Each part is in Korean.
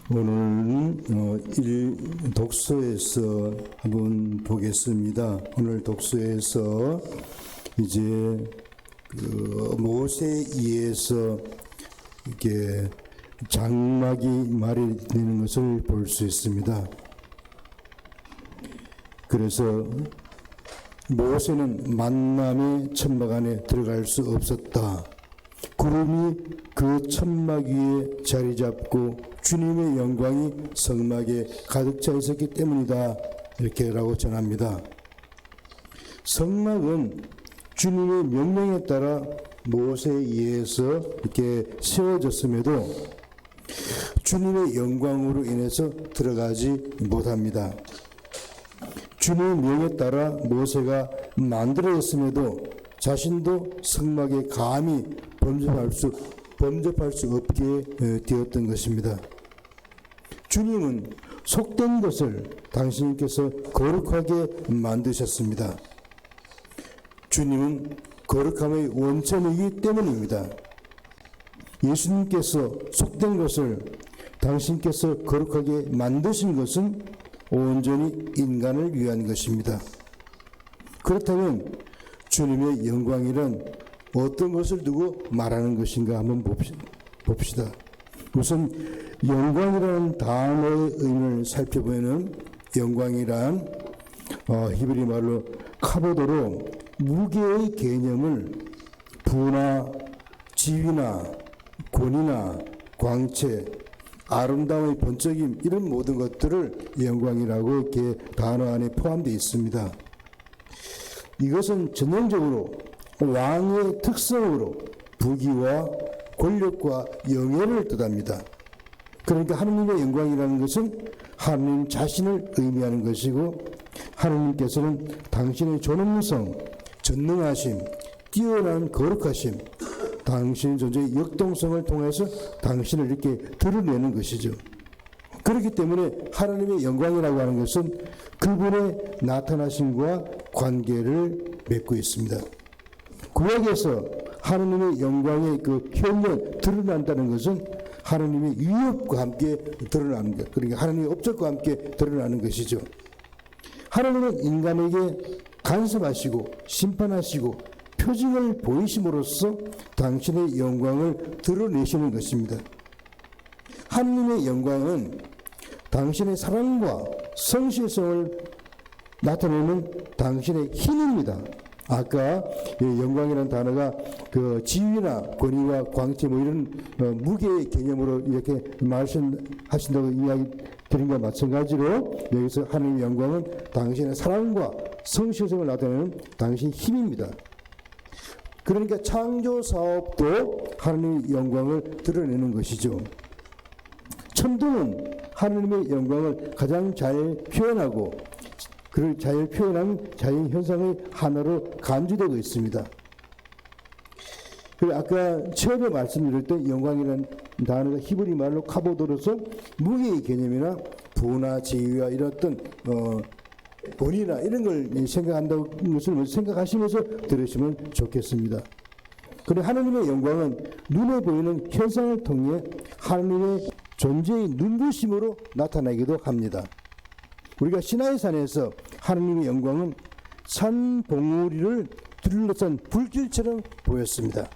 오늘은 독서에서 한번 보겠습니다. 오늘 독서에서 이제 모세이에서 이렇게 장막이 마련되는 것을 볼 수 있습니다. 그래서 모세는 만남의 천막 안에 들어갈 수 없었다. 구름이 그 천막 위에 자리 잡고 주님의 영광이 성막에 가득 차 있었기 때문이다. 이렇게라고 전합니다. 성막은 주님의 명령에 따라 모세에 의해서 이렇게 세워졌음에도 주님의 영광으로 인해서 들어가지 못합니다. 주님의 명에 따라 모세가 만들어졌음에도 자신도 성막에 감히 범접할 수 없게 되었던 것입니다. 주님은 속된 것을 당신께서 거룩하게 만드셨습니다. 주님은 거룩함의 원천이기 때문입니다. 예수님께서 속된 것을 당신께서 거룩하게 만드신 것은 온전히 인간을 위한 것입니다. 그렇다면 주님의 영광이란 어떤 것을 두고 말하는 것인가 한번 봅시다. 우선 영광이라는 단어의 의미를 살펴보면 영광이란 히브리 말로 카보도로 무게의 개념을 부나 지위나 권위나 광채, 아름다움의 번쩍임 이런 모든 것들을 영광이라고 이렇게 단어 안에 포함되어 있습니다. 이것은 전형적으로 왕의 특성으로 부귀와 권력과 영예를 뜻합니다. 그러니까 하느님의 영광이라는 것은 하느님 자신을 의미하는 것이고 하느님께서는 당신의 존엄성, 전능하심, 뛰어난 거룩하심, 당신의 존재의 역동성을 통해서 당신을 이렇게 드러내는 것이죠. 그렇기 때문에 하나님의 영광이라고 하는 것은 그분의 나타나심과 관계를 맺고 있습니다. 구약에서 하나님의 영광의 그 현현 드러난다는 것은 하나님의 위협과 함께 드러나는 것, 그러니까 하나님의 업적과 함께 드러나는 것이죠. 하나님은 인간에게 간섭하시고 심판하시고 표징을 보이심으로써 당신의 영광을 드러내시는 것입니다. 하나님의 영광은 당신의 사랑과 성실성을 나타내는 당신의 힘입니다. 아까 영광이라는 단어가 그 지위나 권위와 광채 뭐 이런 무게의 개념으로 이렇게 말씀하신다고 이야기 드린 것과 마찬가지로 여기서 하나님의 영광은 당신의 사랑과 성실성을 나타내는 당신의 힘입니다. 그러니까 창조 사업도 하나님의 영광을 드러내는 것이죠. 천둥은 하나님의 영광을 가장 잘 표현하고 그를 잘 표현한 자연 현상의 하나로 간주되고 있습니다. 그리고 아까 처음에 말씀드릴 때 영광이라는 단어가 히브리 말로 카보도로서 무게의 개념이나 부나 지위와 이런 어떤 본이나 이런 걸 생각한다는 것을 먼저 생각하시면서 들으시면 좋겠습니다. 그리고 하나님의 영광은 눈에 보이는 현상을 통해 하나님의 존재의 눈부심으로 나타나기도 합니다. 우리가 시나이산에서 하나님의 영광은 산 봉우리를 둘러싼 불길처럼 보였습니다.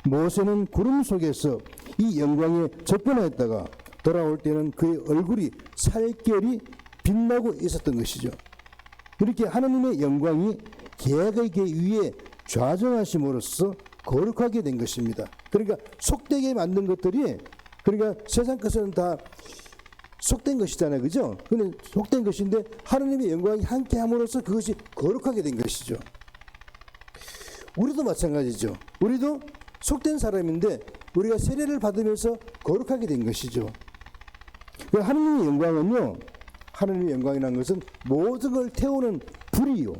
모세는 구름 속에서 이 영광에 접근했다가 돌아올 때는 그의 얼굴이 살결이 빛나고 있었던 것이죠. 이렇게 하나님의 영광이 계획에 위에 좌정하심으로써 거룩하게 된 것입니다. 그러니까 속되게 만든 것들이 그러니까 세상 것은 다 속된 것이잖아요. 그죠? 근데 속된 것인데 하나님의 영광이 함께 함으로써 그것이 거룩하게 된 것이죠. 우리도 마찬가지죠. 우리도 속된 사람인데 우리가 세례를 받으면서 거룩하게 된 것이죠. 하나님의 영광은요. 하나님의 영광이라는 것은 모든 걸 태우는 불이요.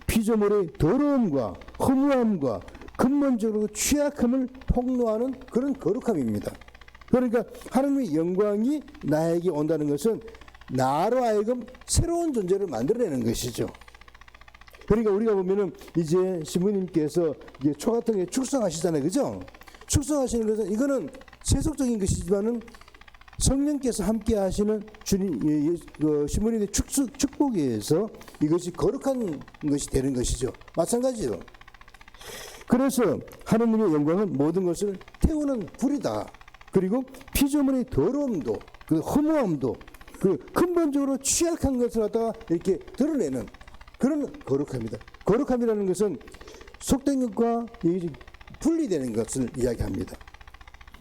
피조물의 더러움과 허무함과 근본적으로 취약함을 폭로하는 그런 거룩함입니다. 그러니까 하나님의 영광이 나에게 온다는 것은 나로 하여금 새로운 존재를 만들어내는 것이죠. 그러니까 우리가 보면은 이제 신부님께서 이제 초 같은 게 축성하시잖아요. 그죠? 축성하시는 것은 이거는 세속적인 것이지만은 성령께서 함께 하시는 주님 신부님의 축복에 의해서 이것이 거룩한 것이 되는 것이죠. 마찬가지로. 그래서 하느님의 영광은 모든 것을 태우는 불이다. 그리고 피조물의 더러움도 그 허무함도 그 근본적으로 취약한 것을 갖다가 이렇게 드러내는 그런 거룩함이다. 거룩함이라는 것은 속된 것과 분리되는 것을 이야기합니다.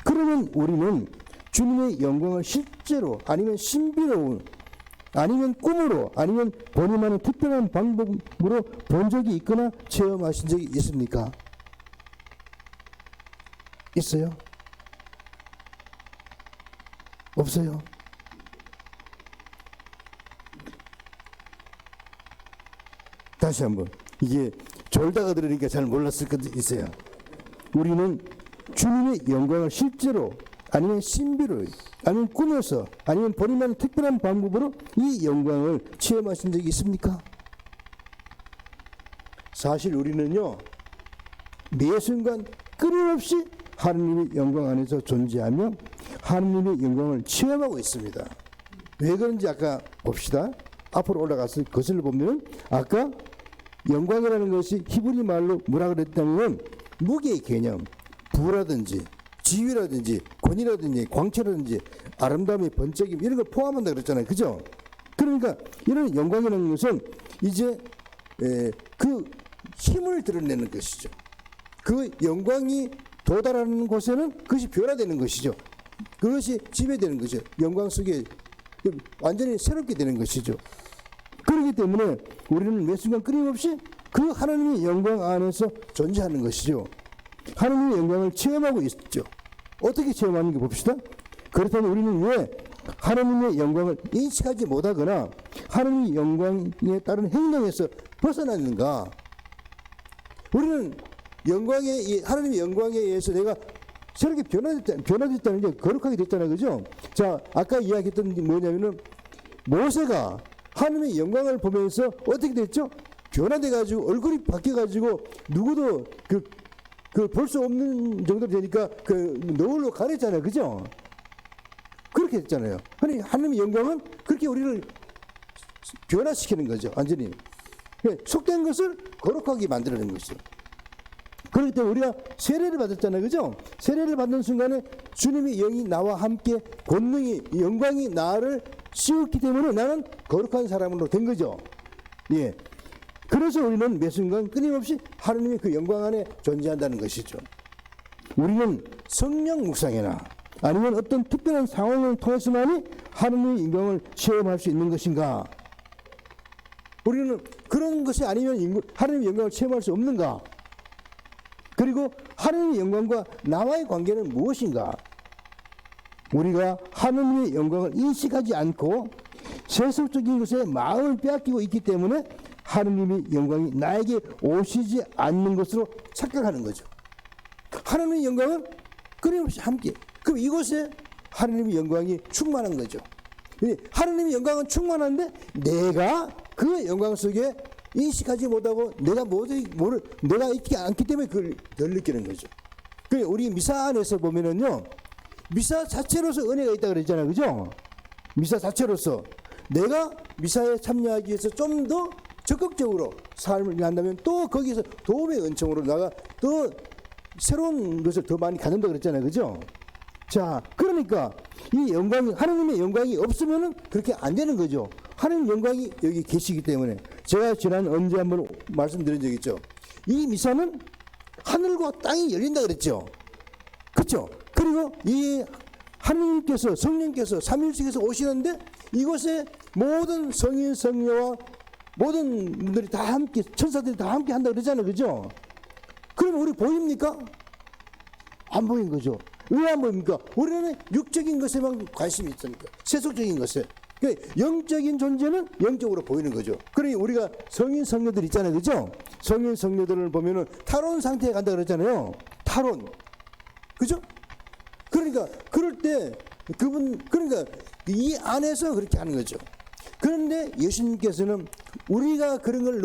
그러면 우리는 주님의 영광을 실제로 아니면 신비로운 아니면 꿈으로 아니면 본인만의 특별한 방법으로 본 적이 있거나 체험하신 적이 있습니까? 있어요? 없어요? 다시 한번, 이게 졸다가 들으니까 잘 몰랐을 것도 있어요. 우리는 주님의 영광을 실제로 아니면 신비로 아니면 꿈에서 아니면 본인만의 특별한 방법으로 이 영광을 체험하신 적이 있습니까? 사실 우리는요, 매 순간 끊임없이 하느님의 영광 안에서 존재하며 하느님의 영광을 체험하고 있습니다. 왜 그런지 아까 봅시다. 앞으로 올라가서 그것을 보면 아까 영광이라는 것이 히브리 말로 뭐라 그랬다면 무게의 개념, 부라든지 지위라든지 권위라든지 광채라든지 아름다움의 번쩍임 이런 걸 포함한다 그랬잖아요. 그죠? 그러니까 이런 영광이라는 것은 이제 그 힘을 드러내는 것이죠. 그 영광이 도달하는 곳에는 그것이 변화되는 것이죠. 그것이 지배되는 것이죠. 영광 속에 완전히 새롭게 되는 것이죠. 그렇기 때문에 우리는 매 순간 끊임없이 그 하나님의 영광 안에서 존재하는 것이죠. 하나님의 영광을 체험하고 있죠. 어떻게 체험하는 게 봅시다. 그렇다면 우리는 왜 하나님의 영광을 인식하지 못하거나 하나님의 영광에 따른 행동에서 벗어났는가? 우리는 하나님의 영광에 의해서 내가 저렇게 변화됐다는 게 거룩하게 됐잖아요. 그죠? 자, 아까 이야기했던 게 뭐냐면은 모세가 하나님의 영광을 보면서 어떻게 됐죠? 변화돼가지고 얼굴이 바뀌어가지고 누구도 볼 수 없는 정도로 되니까 노을로 가렸잖아요. 그죠? 그렇게 됐잖아요. 하나님의 영광은 그렇게 우리를 변화시키는 거죠. 완전히. 속된 것을 거룩하게 만들어내는 것이죠. 그렇기 때문에 우리가 세례를 받았잖아요. 그죠? 세례를 받는 순간에 주님의 영이 나와 함께 권능이 영광이 나를 씌웠기 때문에 나는 거룩한 사람으로 된 거죠. 예. 그래서 우리는 매 순간 끊임없이 하나님의 그 영광 안에 존재한다는 것이죠. 우리는 성령 묵상이나 아니면 어떤 특별한 상황을 통해서만이 하나님의 영광을 체험할 수 있는 것인가? 우리는 그런 것이 아니면 하나님의 영광을 체험할 수 없는가? 그리고 하나님의 영광과 나와의 관계는 무엇인가? 우리가 하나님의 영광을 인식하지 않고 세속적인 것에 마음을 빼앗기고 있기 때문에 하나님의 영광이 나에게 오시지 않는 것으로 착각하는 거죠. 하나님의 영광은 끊임없이 함께. 그럼 이곳에 하나님의 영광이 충만한 거죠. 하나님의 영광은 충만한데 내가 그 영광 속에 인식하지 못하고 내가 있지 않기 때문에 그걸 덜 느끼는 거죠. 우리 미사 안에서 보면은요, 미사 자체로서 은혜가 있다 그랬잖아요. 그죠? 미사 자체로서 내가 미사에 참여하기 위해서 좀 더 적극적으로 삶을 한다면 또 거기서 도움의 은총으로 나가 더 새로운 것을 더 많이 갖는다 그랬잖아요. 그죠? 자, 그러니까 이 영광이, 하나님의 영광이 없으면은 그렇게 안 되는 거죠. 하나님 영광이 여기 계시기 때문에. 제가 지난 언제 한번 말씀드린 적 있죠. 이 미사는 하늘과 땅이 열린다 그랬죠. 그렇죠? 그리고 이 하나님께서 성령께서 삼위일체께서 오시는데 이곳에 모든 성인 성녀와 모든 분들이 다 함께, 천사들이 다 함께 한다 그러잖아요. 그죠? 그럼 우리 보입니까? 안 보인 거죠. 왜 안 보입니까? 우리는 육적인 것에만 관심이 있으니까. 세속적인 것에. 그러니까 영적인 존재는 영적으로 보이는 거죠. 그러니 우리가 성인 성녀들 있잖아요. 그죠? 성인 성녀들을 보면은 탈원 상태에 간다 그랬잖아요. 탈원. 그죠? 그러니까 그럴 때 그러니까 이 안에서 그렇게 하는 거죠. 그런데 예수님께서는 우리가 그런 걸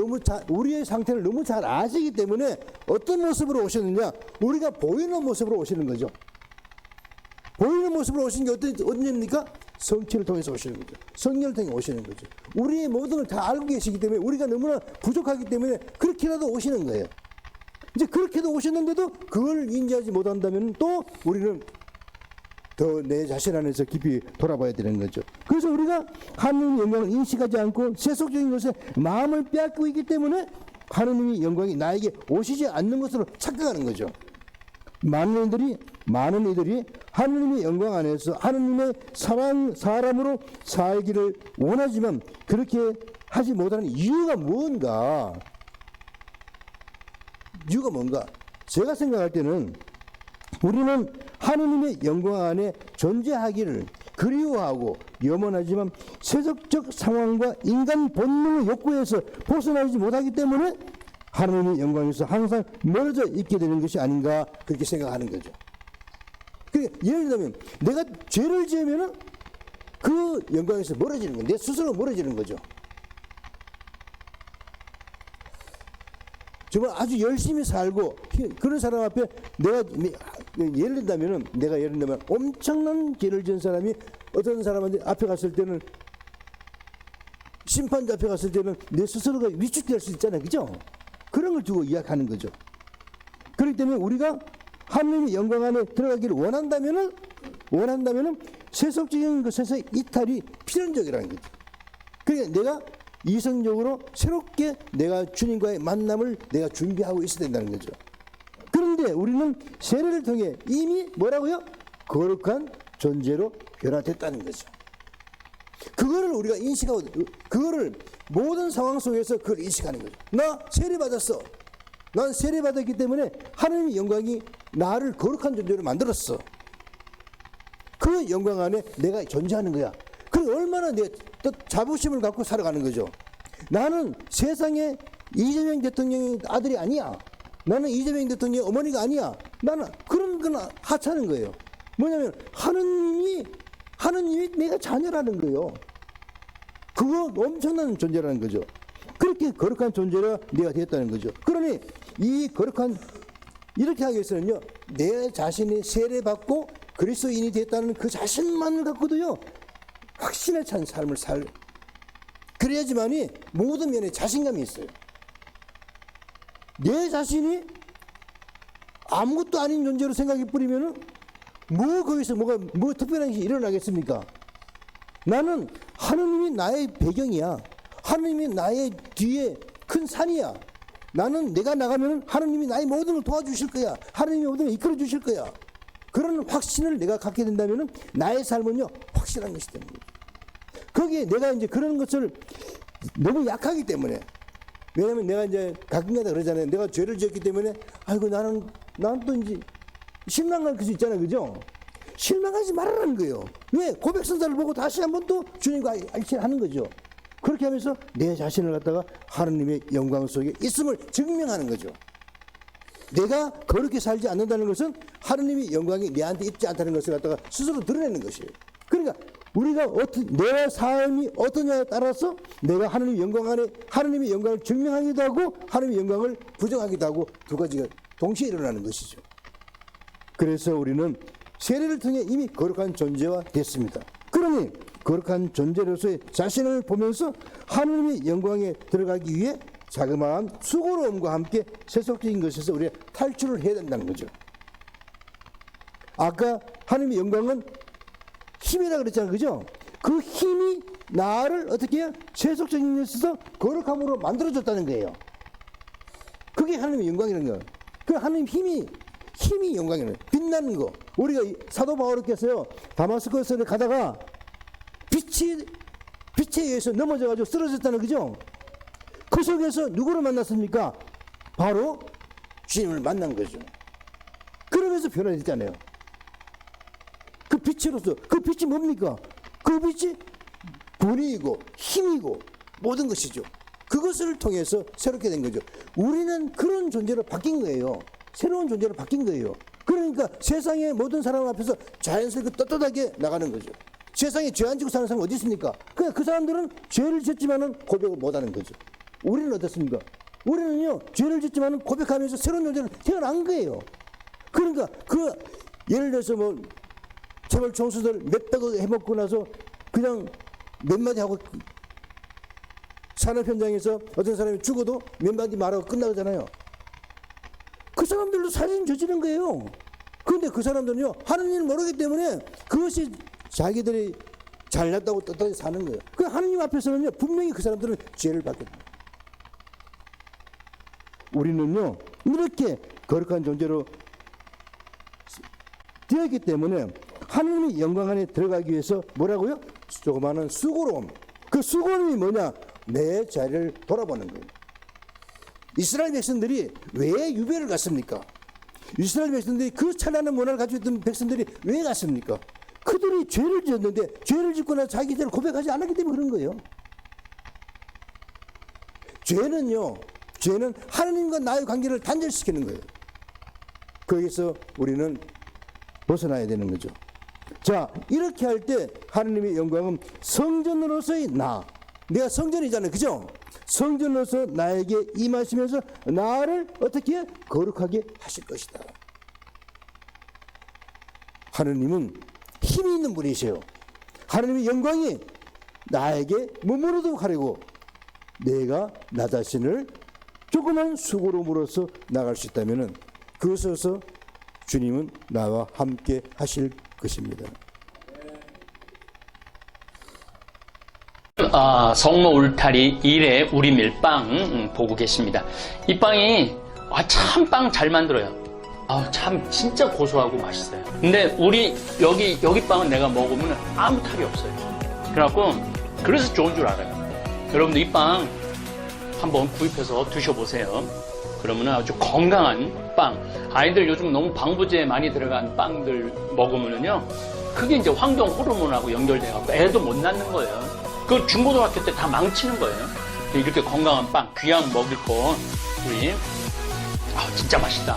우리의 상태를 너무 잘 아시기 때문에 어떤 모습으로 오셨느냐? 우리가 보이는 모습으로 오시는 거죠. 보이는 모습으로 오신 게 어디입니까? 성취를 통해서 오시는 거죠. 성령을 통해 오시는 거죠. 우리의 모든 걸 다 알고 계시기 때문에 우리가 너무나 부족하기 때문에 그렇게라도 오시는 거예요. 이제 그렇게도 오셨는데도 그걸 인지하지 못한다면 또 우리는 더 내 자신 안에서 깊이 돌아봐야 되는 거죠. 그래서 우리가 하나님의 영광을 인식하지 않고 세속적인 것에 마음을 빼앗고 있기 때문에 하나님의 영광이 나에게 오시지 않는 것으로 착각하는 거죠. 많은 이들이 하나님의 영광 안에서 하나님의 사람으로 살기를 원하지만 그렇게 하지 못하는 이유가 뭔가? 제가 생각할 때는 우리는 하나님의 영광 안에 존재하기를 그리워하고 염원하지만 세속적 상황과 인간 본능의 욕구에서 벗어나지 못하기 때문에 하나님의 영광에서 항상 멀어져 있게 되는 것이 아닌가 그렇게 생각하는 거죠. 그러니까 예를 들면 내가 죄를 지으면 그 영광에서 멀어지는 거예요. 내 스스로 멀어지는 거죠. 정말 아주 열심히 살고 그런 사람 앞에 내가 예를 든다면 엄청난 죄를 지은 사람이 어떤 사람한테 앞에 갔을 때는 심판자 앞에 갔을 때는 내 스스로가 위축될 수 있잖아요. 그죠? 그런 걸 두고 이야기하는 거죠. 그렇기 때문에 우리가 하나님의 영광 안에 들어가기를 원한다면은 세속적인 것에서 이탈이 필연적이라는 거죠. 그러니까 내가 이성적으로 새롭게 내가 주님과의 만남을 내가 준비하고 있어야 된다는 거죠. 그런데 우리는 세례를 통해 이미 뭐라고요? 거룩한 존재로 변화됐다는 거죠. 그거를 우리가 인식하고 그거를 모든 상황 속에서 그걸 인식하는 거죠. 나 세례 받았어. 난 세례 받았기 때문에 하나님의 영광이 나를 거룩한 존재로 만들었어. 그 영광 안에 내가 존재하는 거야. 그럼 얼마나 내 자부심을 갖고 살아가는 거죠. 나는 세상에 이재명 대통령의 아들이 아니야. 나는 이재명 대통령의 어머니가 아니야. 나는 그런 건 하찮은 거예요. 뭐냐면 하느님이 내가 자녀라는 거예요. 그거 엄청난 존재라는 거죠. 그렇게 거룩한 존재가 내가 되었다는 거죠. 그러니 이 거룩한 이렇게 하기 위해서는요, 내 자신이 세례받고 그리스도인이 됐다는 그 자신만을 갖고도요 확신에 찬 삶을 그래야지만이 모든 면에 자신감이 있어요. 내 자신이 아무것도 아닌 존재로 생각해 뿌리면은 거기서 뭐 특별한 일이 일어나겠습니까? 나는 하느님이 나의 배경이야. 하느님이 나의 뒤에 큰 산이야. 나는 내가 나가면 하느님이 나의 모든 걸 도와주실 거야. 하느님이 모든 걸 이끌어 주실 거야. 그런 확신을 내가 갖게 된다면 나의 삶은요 확실한 것이 되는 거예요. 거기에 내가 이제 그런 것을 너무 약하기 때문에, 왜냐면 내가 이제 가끔가다 그러잖아요. 내가 죄를 지었기 때문에 아이고 나는 또 이제 실망할 수 있잖아요. 그죠? 실망하지 말라는 거예요. 왜? 고백선사를 보고 다시 한번 또 주님과 알치하는 거죠. 그렇게 하면서 내 자신을 갖다가 하느님의 영광 속에 있음을 증명하는 거죠. 내가 그렇게 살지 않는다는 것은 하느님의 영광이 내한테 있지 않다는 것을 갖다가 스스로 드러내는 것이에요. 그러니까 우리가 내 삶이 어떠냐에 따라서 내가 하느님의 영광 안에 하느님의 영광을 증명하기도 하고 하느님의 영광을 부정하기도 하고 두 가지가 동시에 일어나는 것이죠. 그래서 우리는 세례를 통해 이미 거룩한 존재가 됐습니다. 그러니 거룩한 존재로서의 자신을 보면서 하느님의 영광에 들어가기 위해 자그마한 수고로움과 함께 세속적인 것에서 우리가 탈출을 해야 된다는 거죠. 아까 하느님의 영광은 힘이라 그랬잖아요. 그죠? 그 힘이 나를 어떻게 해요? 세속적인 것에서 거룩함으로 만들어줬다는 거예요. 그게 하느님의 영광이라는 거예요. 그 하느님 힘이 영광이에요. 빛나는 거. 우리가 사도 바울께서요 다마스커스에 가다가 빛에 의해서 넘어져가지고 쓰러졌다는 거죠. 그 속에서 누구를 만났습니까? 바로 주님을 만난 거죠. 그러면서 변화됐잖아요. 그 빛으로서 그 빛이 뭡니까? 그 빛이 분위기고 힘이고 모든 것이죠. 그것을 통해서 새롭게 된 거죠. 우리는 그런 존재로 바뀐 거예요. 새로운 존재로 바뀐 거예요. 그러니까 세상의 모든 사람 앞에서 자연스럽게 떳떳하게 나가는 거죠. 세상에 죄 안 지고 사는 사람 어디 있습니까? 그냥 그 사람들은 죄를 짓지만은 고백을 못 하는 거죠. 우리는 어떻습니까? 우리는요, 죄를 짓지만은 고백하면서 새로운 존재로 태어난 거예요. 그러니까 예를 들어서 재벌 총수들 몇백억 해먹고 나서 그냥 몇 마디 하고 산업 현장에서 어떤 사람이 죽어도 몇 마디 말하고 끝나잖아요. 그 사람들도 살인 저지른 거예요. 그런데 그 사람들은요, 하느님을 모르기 때문에 그것이 자기들이 잘났다고 떳떳이 사는 거예요. 그 하느님 앞에서는요, 분명히 그 사람들은 죄를 받게 됩니다. 우리는요, 이렇게 거룩한 존재로 되었기 때문에 하느님의 영광 안에 들어가기 위해서 뭐라고요? 조그마한 수고로움. 그 수고로움이 뭐냐? 내 자리를 돌아보는 거예요. 이스라엘 백성들이 왜 유배를 갔습니까? 이스라엘 백성들이 그 찬란한 문화를 가지고 있던 백성들이 왜 갔습니까? 그들이 죄를 지었는데 죄를 짓고 나서 자기들을 고백하지 않았기 때문에 그런 거예요. 죄는 하나님과 나의 관계를 단절시키는 거예요. 거기서 우리는 벗어나야 되는 거죠. 자, 이렇게 할 때 하나님의 영광은 성전으로서의 내가 성전이잖아요. 그죠? 성전으로서 나에게 임하시면서 나를 어떻게 거룩하게 하실 것이다. 하느님은 힘이 있는 분이세요. 하느님의 영광이 나에게 머무르도록 하려고 내가 나 자신을 조그만 수고로움으로써 나갈 수 있다면 그것에서 주님은 나와 함께 하실 것입니다. 성모 울타리 1회 우리 밀빵 보고 계십니다. 이 빵이 참 빵 잘 만들어요. 참 진짜 고소하고 맛있어요. 근데 우리 여기 빵은 내가 먹으면 아무 탈이 없어요. 그래서 좋은 줄 알아요. 여러분들 이 빵 한번 구입해서 드셔보세요. 그러면 아주 건강한 빵. 아이들 요즘 너무 방부제 많이 들어간 빵들 먹으면요, 그게 이제 황동 호르몬하고 연결돼갖고 애도 못 낳는 거예요. 그 중고등학교 때 다 망치는 거예요. 이렇게 건강한 빵, 귀한 먹을 거, 우리, 진짜 맛있다.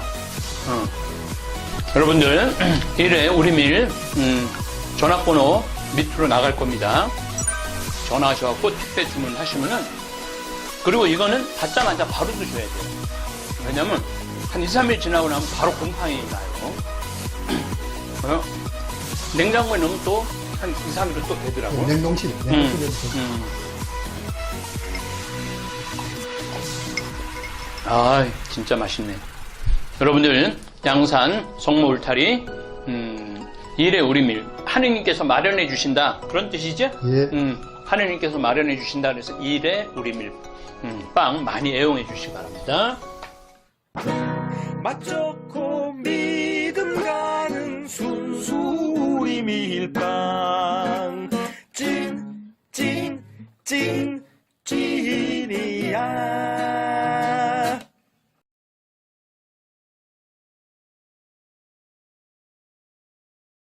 여러분들, 1회 우리밀, 전화번호 밑으로 나갈 겁니다. 전화하셔갖고 택배 주문하시면은, 그리고 이거는 받자마자 바로 드셔야 돼요. 왜냐면, 한 2, 3일 지나고 나면 바로 곰팡이 나요. 냉장고에 넣으면 또, 한 2, 3일은 또 되더라고. 냉동실에. 진짜 맛있네. 여러분들, 양산 성모 울타리 1회 우리밀 하느님께서 마련해 주신다, 그런 뜻이죠? 예. 하느님께서 마련해 주신다 그래서 1회 우리밀 빵 많이 애용해 주시기 바랍니다. 맛 좋고 믿음 가는 순수 우리 밀빵 찐이야.